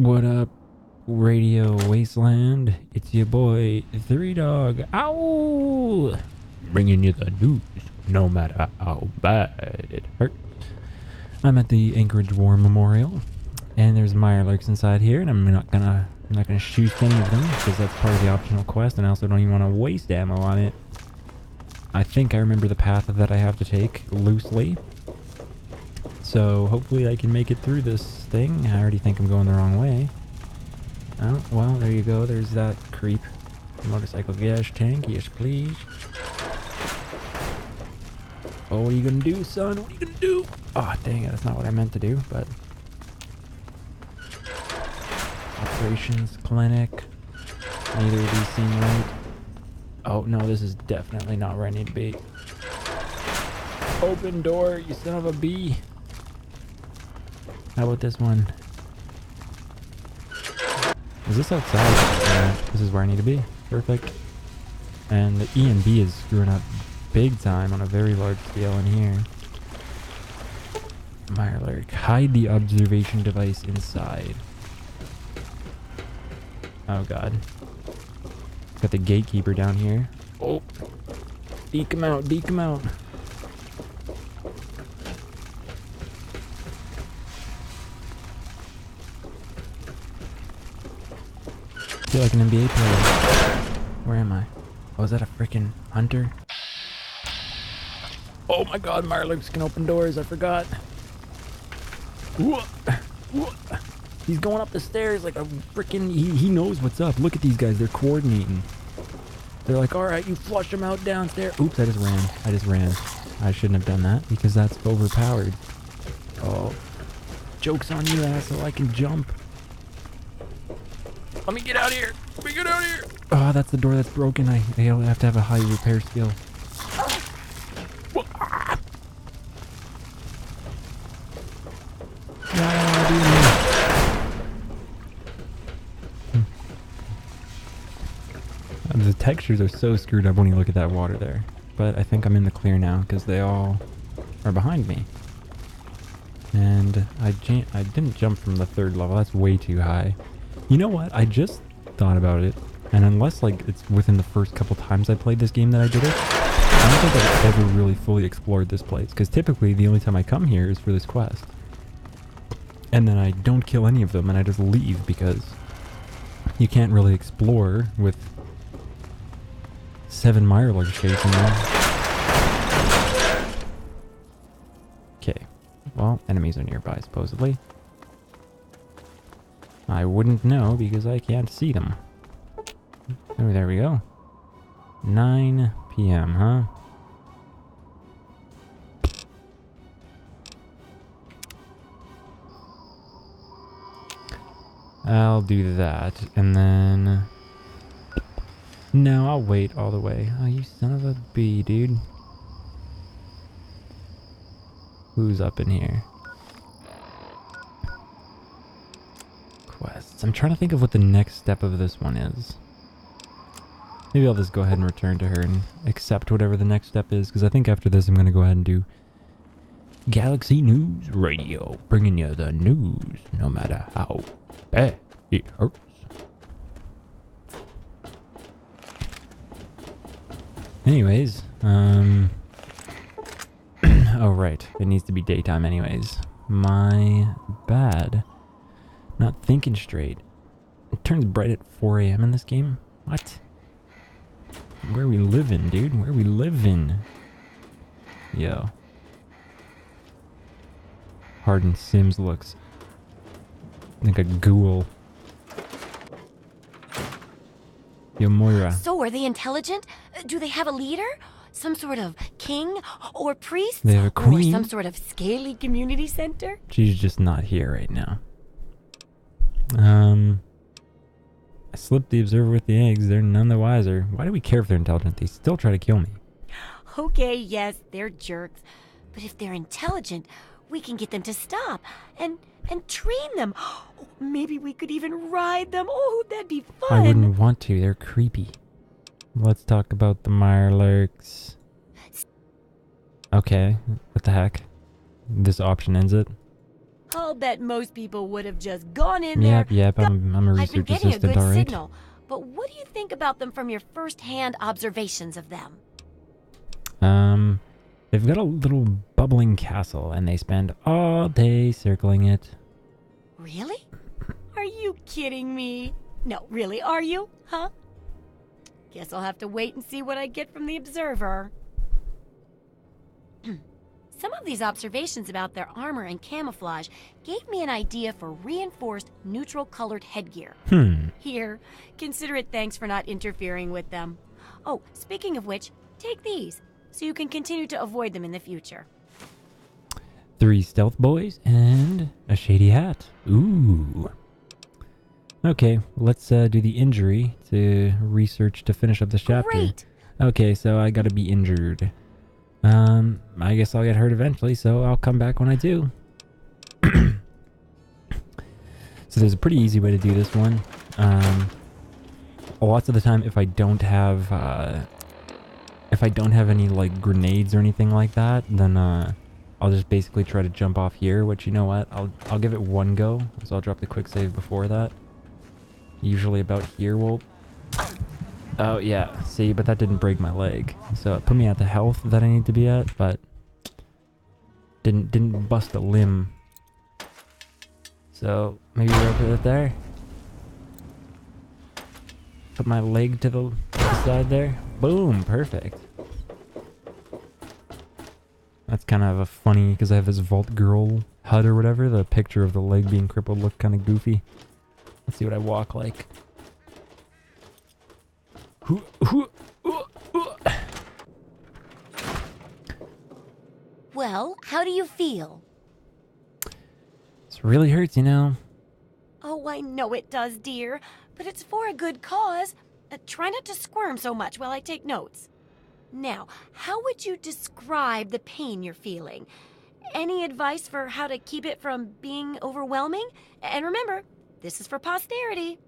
What up, Radio Wasteland? It's your boy, Three Dog. Ow! Bringing you the news, no matter how bad it hurts. I'm at the Anchorage War Memorial, and there's Mirelurks inside here, and I'm not gonna shoot any of them because that's part of the optional quest, and I also don't even want to waste ammo on it. I think I remember the path that I have to take loosely. So hopefully I can make it through this thing. I already think I'm going the wrong way. Oh, well, there you go. There's that creep. Motorcycle gas tank. Yes, please. Oh, what are you gonna do, son? What are you gonna do? Oh, dang it. That's not what I meant to do, but... Operations clinic. Neither of these seem right. Oh, no, this is definitely not where I need to be. Open door, you son of a bee. How about this one? Is this outside? Yeah, this is where I need to be. Perfect. And the EMB is screwing up big time on a very large scale in here. Mirelurk, hide the observation device inside. Oh god. Got the gatekeeper down here. Oh! Deke him out, deke him out. I feel like an NBA player. Where am I? Oh, is that a freaking hunter? Oh my god, Mirelurks can open doors, I forgot. He's going up the stairs like a freaking... He knows what's up. Look at these guys, they're coordinating. They're like, alright, you flush him out downstairs. Oops, I just ran. I shouldn't have done that because that's overpowered. Oh. Joke's on you, asshole, I can jump. Let me get out of here! Let me get out of here! Oh, that's the door that's broken. I have to have a high repair skill. The textures are so screwed up when you look at that water there. But I think I'm in the clear now because they all are behind me. And I didn't jump from the third level. That's way too high. You know what? I just thought about it, and unless like it's within the first couple times I played this game that I did it, I don't think I've ever really fully explored this place, because typically the only time I come here is for this quest. And then I don't kill any of them, and I just leave, because you can't really explore with 7 Mirelurks chasing you. Okay. Well, enemies are nearby, supposedly. I wouldn't know because I can't see them. Oh, there we go. 9 p.m., huh? I'll do that, and then... No, I'll wait all the way. Oh, you son of a bee, dude. Who's up in here? Quests. I'm trying to think of what the next step of this one is. Maybe I'll just go ahead and return to her and accept whatever the next step is, because I think after this I'm going to go ahead and do Galaxy News Radio, bringing you the news no matter how bad it hurts. Anyways, oh right, it needs to be daytime anyways. My bad. Not thinking straight. It turns bright at 4 a.m. in this game? What? Where we living, dude? Where we living? Yo. Hardened Sims looks like a ghoul. Yo, Moira. So, are they intelligent? Do they have a leader? Some sort of king or priest? They have a queen. Or some sort of scaly community center? She's just not here right now. I slipped the observer with the eggs. They're none the wiser. Why do we care if they're intelligent? They still try to kill me. Okay, yes, they're jerks. But if they're intelligent, we can get them to stop and train them. Maybe we could even ride them. Oh, that'd be fun. I wouldn't want to. They're creepy. Let's talk about the Mirelurks. Okay, what the heck? This option ends it. I'll bet most people would have just gone in there. Yep, I'm a I've been research getting a assistant, good alright. signal, but what do you think about them from your first-hand observations of them? They've got a little bubbling castle, and they spend all day circling it. Really? Are you kidding me? No, really, are you? Huh? Guess I'll have to wait and see what I get from the observer. Some of these observations about their armor and camouflage gave me an idea for reinforced neutral-colored headgear. Here, consider it thanks for not interfering with them. Oh, speaking of which, take these, so you can continue to avoid them in the future. 3 stealth boys and a shady hat. Ooh. Okay, let's do the injury to research to finish up this chapter. Great! Okay, so I gotta be injured. I guess I'll get hurt eventually, so I'll come back when I do. So there's a pretty easy way to do this one. Lots of the time, if I don't have any like grenades or anything like that, then I'll just basically try to jump off here. Which, you know what, I'll give it one go. So I'll drop the quick save before that. Usually about here will. Oh yeah, see, but that didn't break my leg, so it put me at the health that I need to be at, but didn't bust a limb. So maybe we're over there. Put my leg to the side there. Boom, perfect. That's kind of a funny, because I have this Vault Girl HUD or whatever. The picture of the leg being crippled looked kind of goofy. Let's see what I walk like. Well, how do you feel? This really hurts, you know. Oh, I know it does, dear, but it's for a good cause. Try not to squirm so much while I take notes. Now, how would you describe the pain you're feeling? Any advice for how to keep it from being overwhelming? And remember, this is for posterity.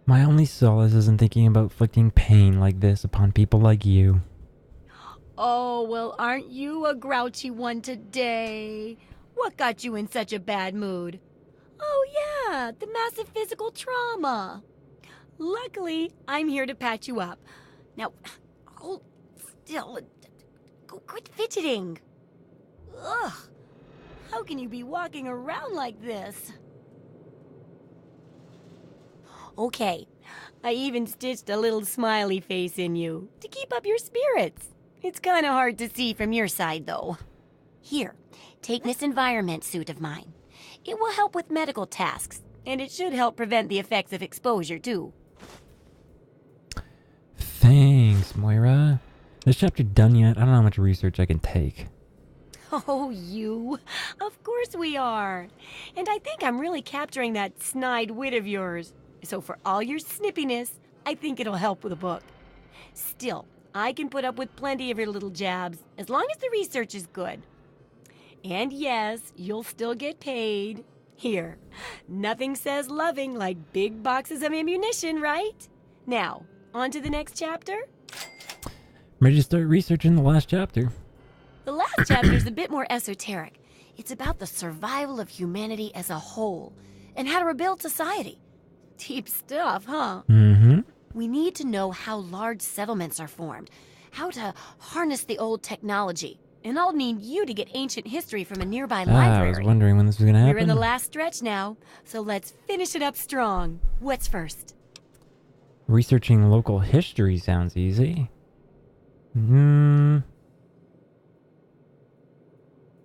My only solace is in thinking about inflicting pain like this upon people like you. Oh, well, aren't you a grouchy one today? What got you in such a bad mood? Oh, yeah, the massive physical trauma. Luckily, I'm here to patch you up. Now, hold still. Quit fidgeting. Ugh, how can you be walking around like this? Okay, I even stitched a little smiley face in you to keep up your spirits. It's kind of hard to see from your side, though. Here, take this environment suit of mine. It will help with medical tasks, and it should help prevent the effects of exposure, too. Thanks, Moira. This chapter done yet? I don't know how much research I can take. Oh, you. Of course we are. And I think I'm really capturing that snide wit of yours. So for all your snippiness, I think it'll help with the book. Still, I can put up with plenty of your little jabs, as long as the research is good. And yes, you'll still get paid. Here, nothing says loving like big boxes of ammunition, right? Now, on to the next chapter? Ready to start researching the last chapter. The last chapter is a bit more esoteric. It's about the survival of humanity as a whole, and how to rebuild society. Deep stuff, huh? Mm-hmm. We need to know how large settlements are formed, how to harness the old technology, and I'll need you to get ancient history from a nearby library. I was wondering when this was gonna happen. We're in the last stretch now, so let's finish it up strong. What's first? Researching local history sounds easy.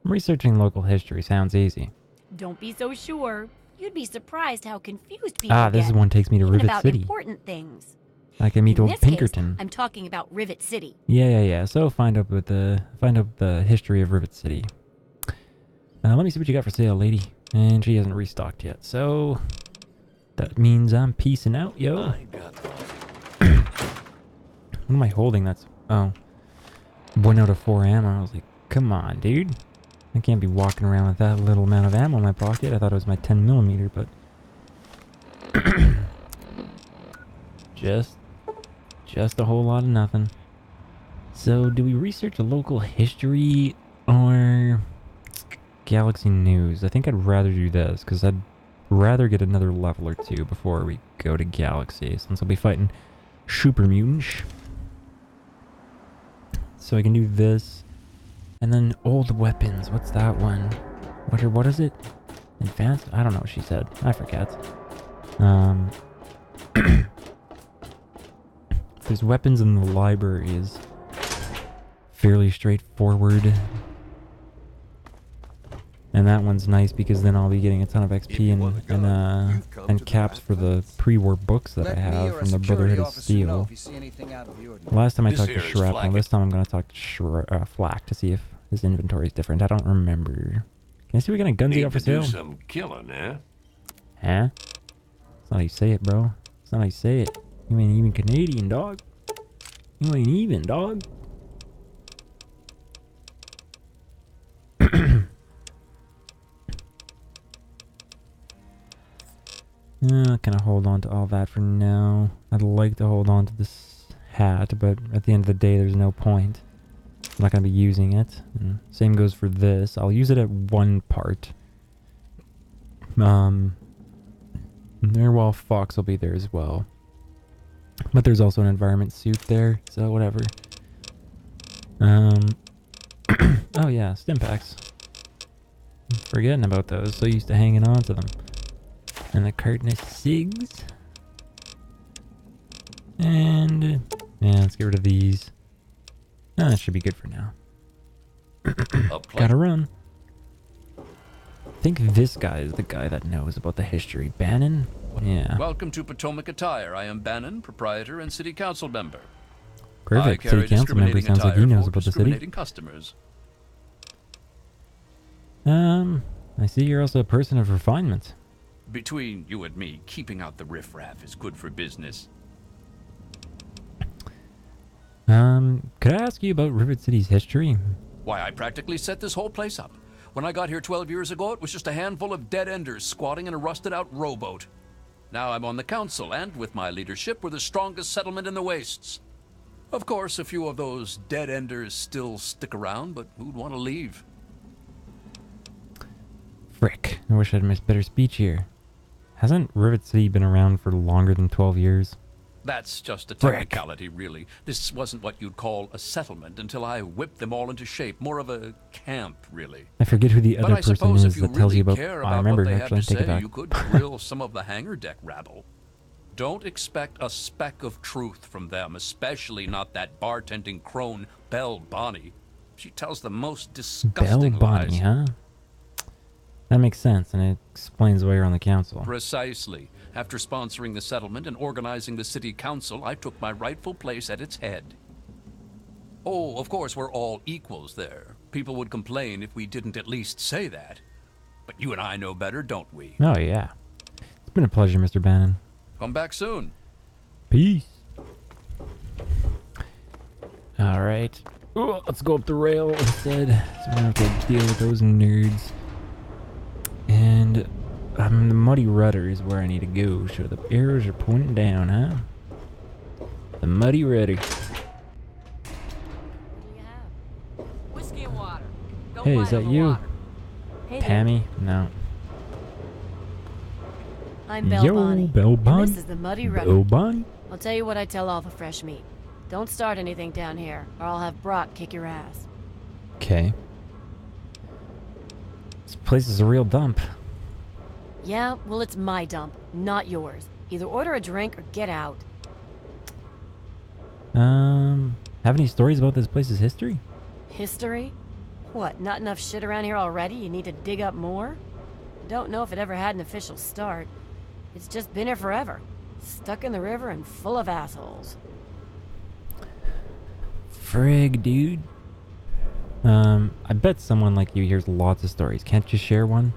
Researching local history sounds easy. Don't be so sure. You'd be surprised how confused people get. This one takes me to even Rivet about City. Important things. I can meet In old this Pinkerton. Case, I'm talking about Rivet City. Yeah. So find out the history of Rivet City. Let me see what you got for sale, lady. And she hasn't restocked yet, so that means I'm peacing out, yo. What am I holding? That's 1 out of 4 ammo. I was like, come on, dude. I can't be walking around with that little amount of ammo in my pocket. I thought it was my 10mm, but just a whole lot of nothing. So, do we research a local history, or Galaxy News. I think I'd rather do this, because I'd rather get another level or two before we go to Galaxy, since I'll be fighting super mutants. So I can do this. And then old weapons. What's that one? What is it? Advanced? I don't know what she said. I forget. There's weapons in the library is fairly straightforward. And that one's nice because then I'll be getting a ton of XP and caps for the pre-war books that I have from the Brotherhood of Steel. Last time I talked to Shrapnel, this time I'm going to talk to Flack to see if his inventory is different. I don't remember. Can I see what kind of guns you got for sale? Do some killing, eh? Huh? That's not how you say it, bro. That's not how you say it. You ain't even Canadian, dog. You ain't even, dog. Can I hold on to all that for now? I'd like to hold on to this hat, but at the end of the day, there's no point. I'm not going to be using it. And same goes for this. I'll use it at one part. Narwhal Fox will be there as well. But there's also an environment suit there, so whatever. Oh yeah, stimpaks. Forgetting about those, so used to hanging on to them. And a carton of cigs. And yeah, let's get rid of these. That should be good for now. Gotta run. I think this guy is the guy that knows about the history. Bannon? Yeah. Welcome to Potomac Attire. I am Bannon, proprietor and city council member. Perfect. City council member sounds like he knows about the city. Customers. I see you're also a person of refinement. Between you and me, keeping out the riffraff is good for business. Could I ask you about Rivet City's history? Why, I practically set this whole place up. When I got here 12 years ago, it was just a handful of dead-enders squatting in a rusted-out rowboat. Now I'm on the council, and with my leadership, we're the strongest settlement in the wastes. Of course, a few of those dead-enders still stick around, but who'd want to leave? Frick. I wish I'd missed better speech here. Hasn't Rivet City been around for longer than 12 years? That's just a technicality, really. This wasn't what you'd call a settlement until I whipped them all into shape. More of a camp, really. I forget who the other person is that tells you about... I remember, what they actually. Have to Take it say, back. you could grill some of the hangar deck rabble. Don't expect a speck of truth from them, especially not that bartending crone, Belle Bonnie. She tells the most disgusting Belle Bonnie, lies. huh? That makes sense, and it explains why you're on the council. Precisely. After sponsoring the settlement and organizing the city council, I took my rightful place at its head. Oh, of course, we're all equals there. People would complain if we didn't at least say that. But you and I know better, don't we? Oh, yeah. It's been a pleasure, Mr. Bannon. Come back soon. Peace. Alright. Let's go up the rail instead, so we don't have to deal with those nerds. And the Muddy Rudder is where I need to go, so the arrows are pointing down, huh? The Muddy Rudder. Whiskey and water. Hey, is that you? Hey Tammy? No. I'm Belle Bonnie. Belle Bonnie. This is the Muddy Rudder. Belle Bonnie. I'll tell you what I tell all the fresh meat. Don't start anything down here, or I'll have Brock kick your ass. Okay. This place is a real dump. Yeah, well, it's my dump, not yours. Either order a drink or get out. Have any stories about this place's history? History? What, not enough shit around here already? You need to dig up more? Don't know if it ever had an official start. It's just been here forever. Stuck in the river and full of assholes. Frig, dude. I bet someone like you hears lots of stories. Can't you share one?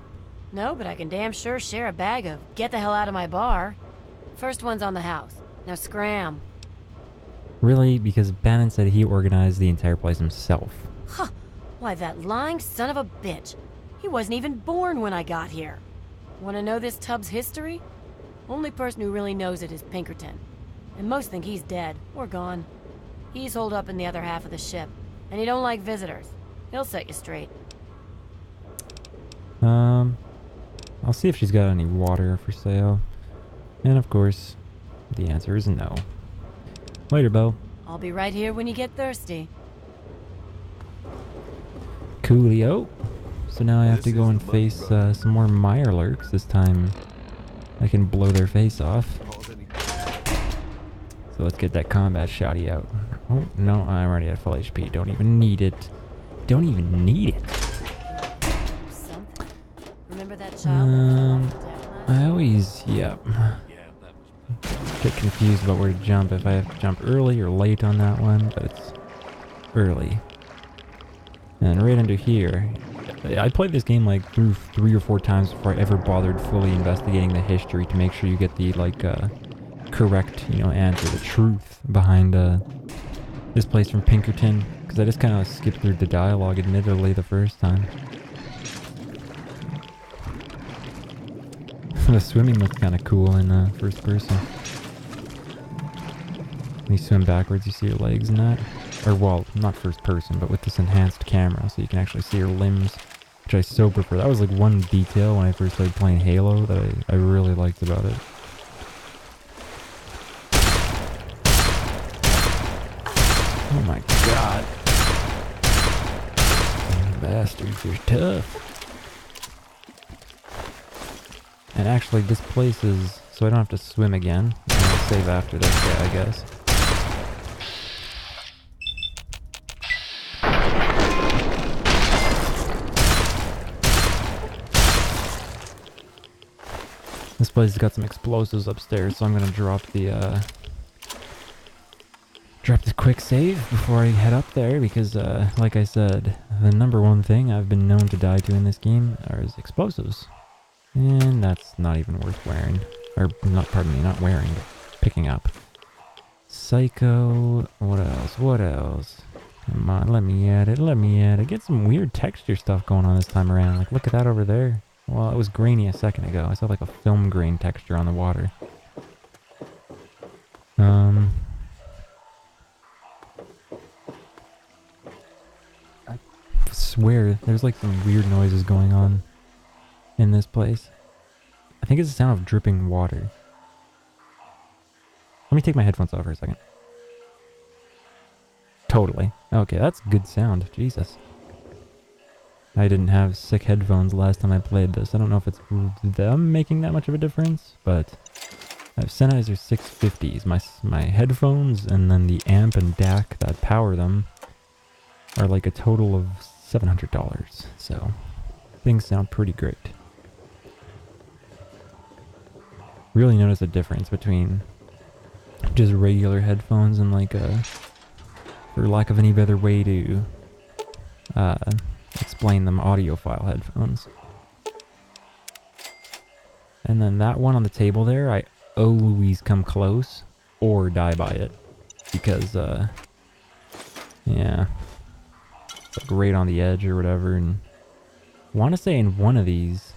No, but I can damn sure share a bag of get the hell out of my bar. First one's on the house. Now scram. Really? Because Bannon said he organized the entire place himself. Huh. Why, that lying son of a bitch. He wasn't even born when I got here. Want to know this tub's history? Only person who really knows it is Pinkerton. And most think he's dead or gone. He's holed up in the other half of the ship. And he don't like visitors. He'll set you straight. I'll see if she's got any water for sale. And of course, the answer is no. Later, Bo. I'll be right here when you get thirsty. Coolio. So now I have to go and face some more Mirelurks. This time I can blow their face off. So let's get that combat shotty out. Oh, no, I'm already at full HP. Don't even need it. Don't even need it. Something. Remember that child? I always, yep. Get confused about where to jump, if I have to jump early or late on that one, but it's early. And right under here, I played this game like through 3 or 4 times before I ever bothered fully investigating the history to make sure you get the like correct, you know, answer, the truth behind this place from Pinkerton, because I just kind of skipped through the dialogue admittedly the first time. The swimming looks kind of cool in first person. When you swim backwards, you see your legs and that. Or, well, not first person, but with this enhanced camera, so you can actually see your limbs, which I so prefer. That was like one detail when I first started playing Halo that I really liked about it. Oh my god. You bastards, you're tough. And actually, this place is... so I don't have to swim again. I'll save after this guy, I guess. This place has got some explosives upstairs, so I'm gonna drop the quick save before I head up there, because like I said, the #1 thing I've been known to die to in this game is explosives. And that's not even worth wearing. Or, not, pardon me, not wearing, but picking up. Psycho, what else, what else? Come on, let me at it, let me at it. Get some weird texture stuff going on this time around. Like, look at that over there. Well, it was grainy a second ago. I saw like a film grain texture on the water. I swear, there's like some weird noises going on in this place. I think it's the sound of dripping water. Let me take my headphones off for a second. Totally. Okay, that's good sound. Jesus. I didn't have sick headphones last time I played this. I don't know if it's them making that much of a difference, but I have Sennheiser 650s. My headphones and then the amp and DAC that power them are like a total of $700. So things sound pretty great. Really notice a difference between just regular headphones and like for lack of any better way to explain them, audiophile headphones. And then that one on the table there, I always come close or die by it, because yeah, it's like right on the edge or whatever. And I want to say in one of these,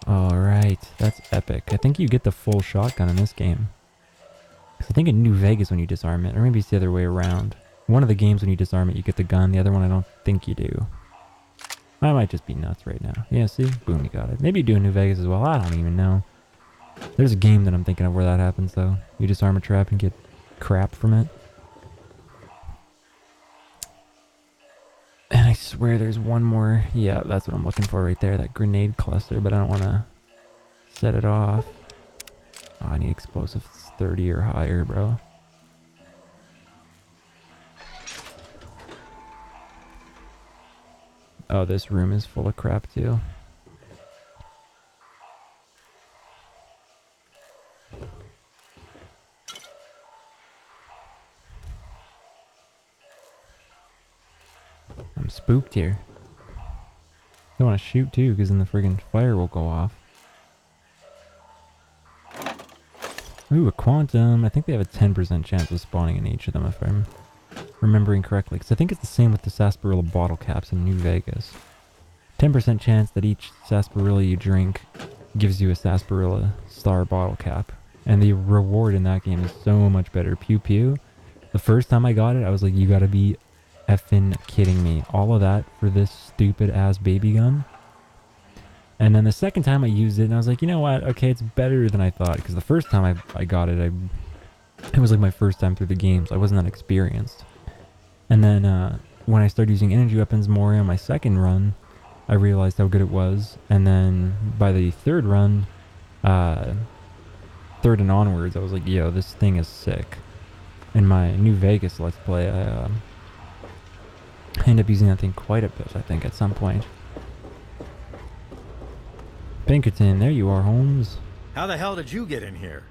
alright, that's epic. I think you get the full shotgun in this game. Because I think in New Vegas when you disarm it, or maybe it's the other way around. One of the games when you disarm it, you get the gun. The other one, I don't think you do. I might just be nuts right now. Yeah, see? Boom, you got it. Maybe you do in New Vegas as well. I don't even know. There's a game that I'm thinking of where that happens, though. You disarm a trap and get crap from it. And I swear there's one more. Yeah, that's what I'm looking for right there. That grenade cluster, but I don't want to set it off. Oh, I need explosives 30 or higher, bro. Oh, this room is full of crap, too. I'm spooked here. I want to shoot, too, because then the friggin' fire will go off. Ooh, a quantum. I think they have a 10% chance of spawning in each of them, if I'm remembering correctly, because I think it's the same with the sarsaparilla bottle caps in New Vegas. 10% chance that each sarsaparilla you drink gives you a sarsaparilla star bottle cap, and the reward in that game is so much better. Pew pew. The first time I got it, I was like, you gotta be effing kidding me. All of that for this stupid ass baby gun? And then the second time I used it, and I was like, you know what? Okay, it's better than I thought. Because the first time I got it, it was like my first time through the game, so I wasn't that experienced. And then when I started using energy weapons more on my second run, I realized how good it was. And then by the third run, third and onwards, I was like, yo, this thing is sick. In my New Vegas Let's Play, I ended up using that thing quite a bit, I think, at some point. Pinkerton, there you are, Holmes. How the hell did you get in here?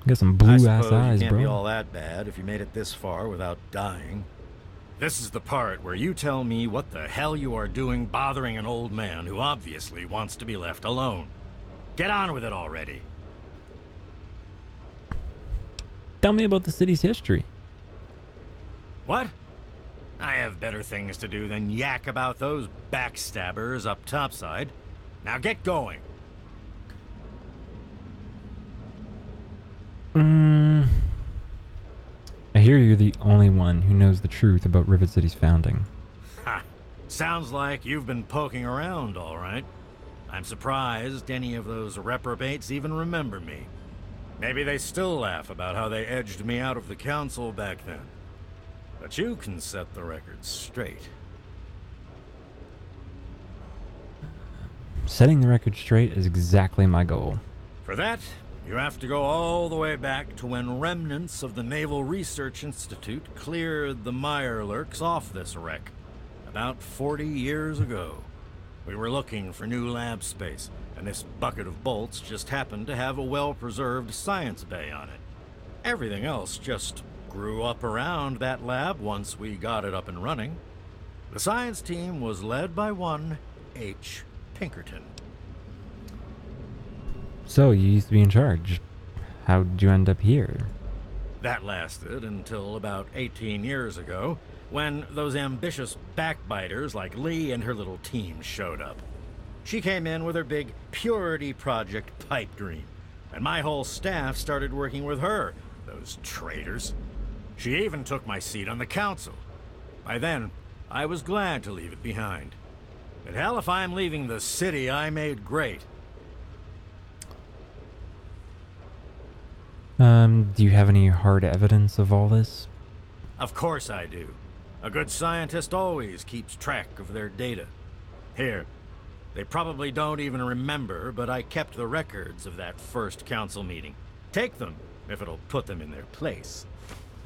Got some I blue-ass suppose eyes, you can't be bro. all that bad if you made it this far without dying. This is the part where you tell me what the hell you are doing bothering an old man who obviously wants to be left alone. Get on with it already. Tell me about the city's history. What? I have better things to do than yak about those backstabbers up topside. Now get going. I hear you're the only one who knows the truth about Rivet City's founding. Ha! Sounds like you've been poking around, all right. I'm surprised any of those reprobates even remember me. Maybe they still laugh about how they edged me out of the council back then. But you can set the record straight. Setting the record straight is exactly my goal. For that, you have to go all the way back to when remnants of the Naval Research Institute cleared the Mirelurks off this wreck. About 40 years ago. We were looking for new lab space, and this bucket of bolts just happened to have a well-preserved science bay on it. Everything else just grew up around that lab once we got it up and running. The science team was led by one H. Pinkerton. So, you used to be in charge. How'd you end up here? That lasted until about 18 years ago, when those ambitious backbiters like Lee and her little team showed up. She came in with her big purity project pipe dream, and my whole staff started working with her, those traitors. She even took my seat on the council. By then, I was glad to leave it behind. But hell, if I'm leaving the city I made great. Do you have any hard evidence of all this? Of course I do. A good scientist always keeps track of their data. Here, they probably don't even remember, but I kept the records of that first council meeting. Take them, if it'll put them in their place.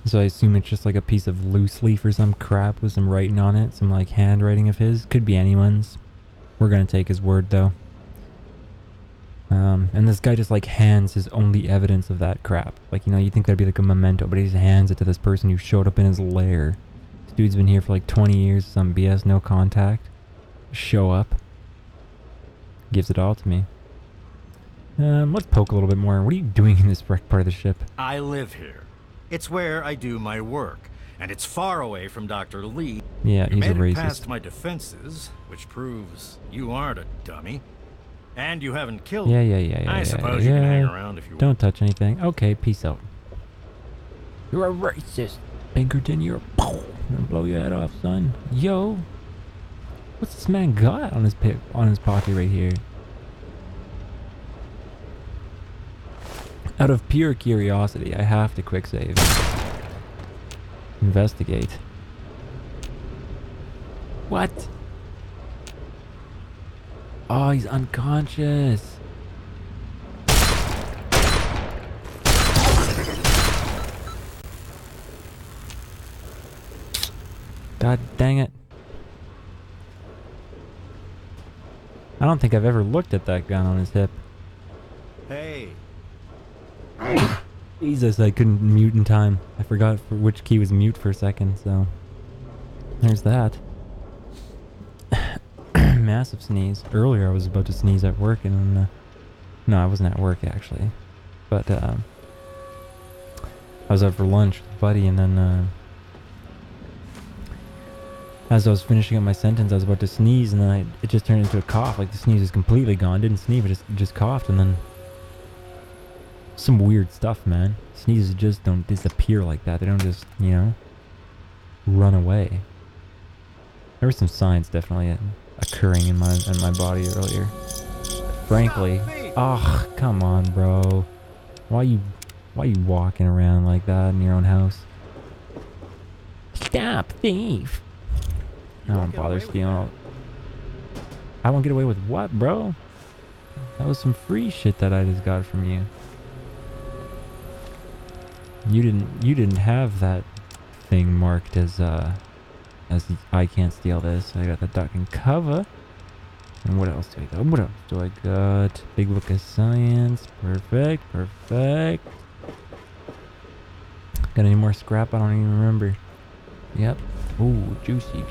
So I assume it's just like a piece of loose leaf or some crap with some writing on it, some like handwriting of his. Could be anyone's. We're gonna take his word though. And this guy just like hands his only evidence of that crap. Like, you know, you'd think that'd be like a memento, but he just hands it to this person who showed up in his lair. This dude's been here for like 20 years, some BS, no contact. Show up. Gives it all to me. Let's poke a little bit more. What are you doing in this wrecked part of the ship? I live here. It's where I do my work, and it's far away from Dr. Lee. Yeah, You he's a made it racist. past my defenses, which proves you aren't a dummy. And you haven't killed me. Yeah. I suppose you can hang around if you want. Don't touch anything. Okay, peace out. You're a racist, Pinkerton. You're a... I'm gonna blow your head off, son. Yo. What's this man got on his pocket right here? Out of pure curiosity, I have to quick save. Investigate. What? Oh, he's unconscious. God dang it. I don't think I've ever looked at that gun on his hip. Hey, Jesus, I couldn't mute in time. I forgot for which key was mute for a second, so... There's that. Massive sneeze. Earlier I was about to sneeze at work and then... no, I wasn't at work actually. But, I was out for lunch with a buddy and then, as I was finishing up my sentence, I was about to sneeze and then it just turned into a cough. Like the sneeze is completely gone. Didn't sneeze, but just coughed and then... Some weird stuff, man. Sneezes just don't disappear like that. They don't just, you know, run away. There was some signs, definitely. occurring in my body earlier. Frankly, oh, come on, bro. Why you walking around like that in your own house? Stop, thief! I don't bother stealing. I won't get away with what, bro? That was some free shit that I just got from you. You didn't have that thing marked as I can't steal this. I got the duck and cover. And what else do I got? What else do I got? Big book of science. Perfect. Got any more scrap? I don't even remember. Yep. Ooh, juicy.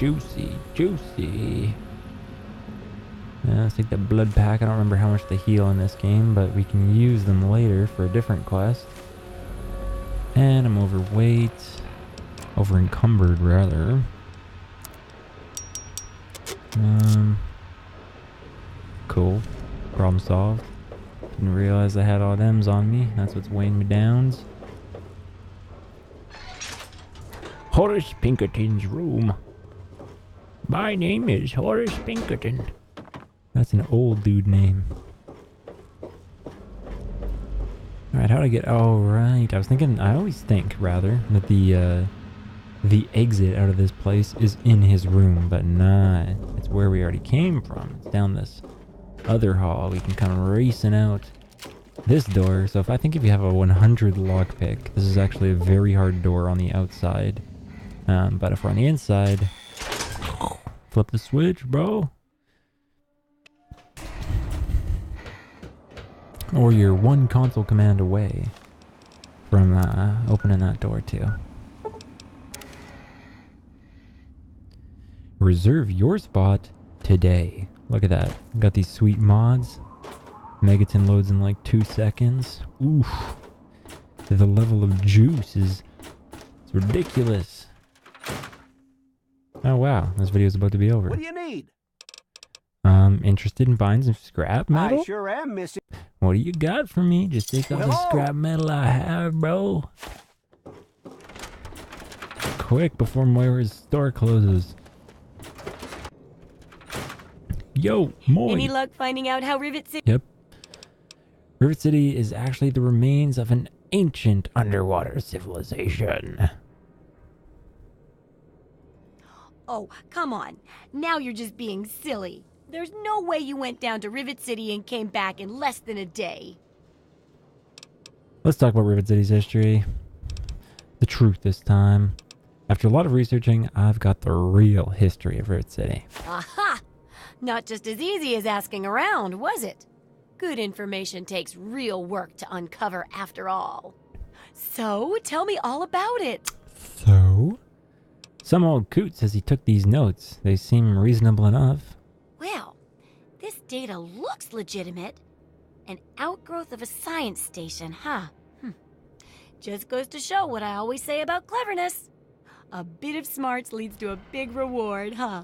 Let's take the blood pack. I don't remember how much they heal in this game, but we can use them later for a different quest. And I'm overweight. Over-encumbered, rather. Cool. Problem solved. Didn't realize I had all them's on me. That's what's weighing me down. Horace Pinkerton's room. My name is Horace Pinkerton. That's an old dude name. Alright, how to get... Oh, right. I always think, rather, that the exit out of this place is in his room, but nah. It's where we already came from. It's down this other hall. We can come racing out this door. So if you have a 100 lockpick, this is actually a very hard door on the outside. But if we're on the inside, flip the switch, bro. Or you're one console command away from opening that door too. Reserve your spot today. Look at that. Got these sweet mods. Megaton loads in like 2 seconds. Oof. The level of juice is it's ridiculous. Oh wow, this video is about to be over. What do you need? Interested in buying some scrap metal? I sure am, missing. What do you got for me? Just take all the scrap metal I have, bro. Quick, before Moira's store closes. Yo, Moira. Any luck finding out how Rivet City... Yep. Rivet City is actually the remains of an ancient underwater civilization. Oh, come on. Now you're just being silly. There's no way you went down to Rivet City and came back in less than a day. Let's talk about Rivet City's history. The truth this time. After a lot of researching, I've got the real history of Rivet City. Aha! Not just as easy as asking around, was it? Good information takes real work to uncover after all. So, tell me all about it. So? Some old Coot says he took these notes. They seem reasonable enough. Well, this data looks legitimate. An outgrowth of a science station, huh? Just goes to show what I always say about cleverness. A bit of smarts leads to a big reward, huh?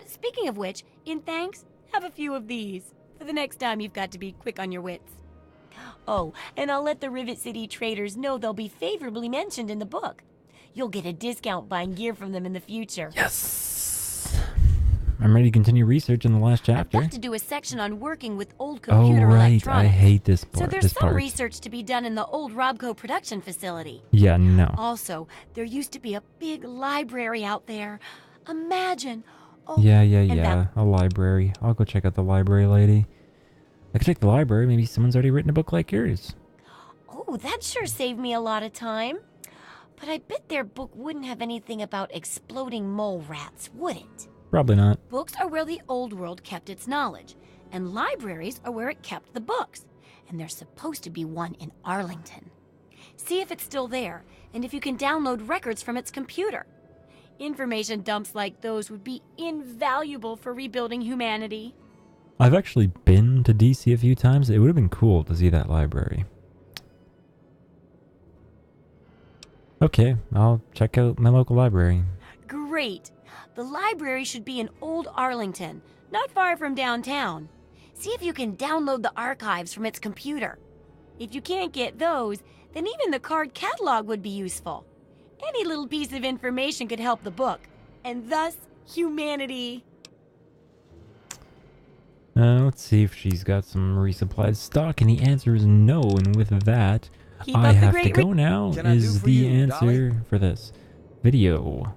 Speaking of which, in thanks, have a few of these. For the next time you've got to be quick on your wits. Oh, and I'll let the Rivet City traders know they'll be favorably mentioned in the book. You'll get a discount buying gear from them in the future. Yes! I'm ready to continue research in the last chapter. I've got to do a section on working with old computer electronics. I hate this part. So there's some research to be done in the old Robco production facility. Yeah, no. Also, there used to be a big library out there. Imagine. Oh, yeah. A library. I'll go check out the library, lady. I could check the library. Maybe someone's already written a book like yours. Oh, that sure saved me a lot of time. But I bet their book wouldn't have anything about exploding mole rats, would it? Probably not. Books are where the old world kept its knowledge, and libraries are where it kept the books. And there's supposed to be one in Arlington. See if it's still there, and if you can download records from its computer. Information dumps like those would be invaluable for rebuilding humanity. I've actually been to DC a few times. It would have been cool to see that library. Okay, I'll check out my local library. Great. The library should be in Old Arlington, not far from downtown. See if you can download the archives from its computer. If you can't get those, then even the card catalog would be useful. Any little piece of information could help the book, and thus humanity. Let's see if she's got some resupplied stock, and the answer is no. And with that, Keep I up the have to great go now. Can I do Is for the you, answer Dolly? for this video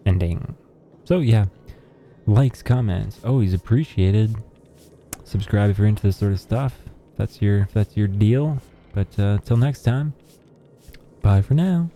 ending. So yeah, likes, comments, always appreciated. Subscribe if you're into this sort of stuff. If that's your deal. But till next time, bye for now.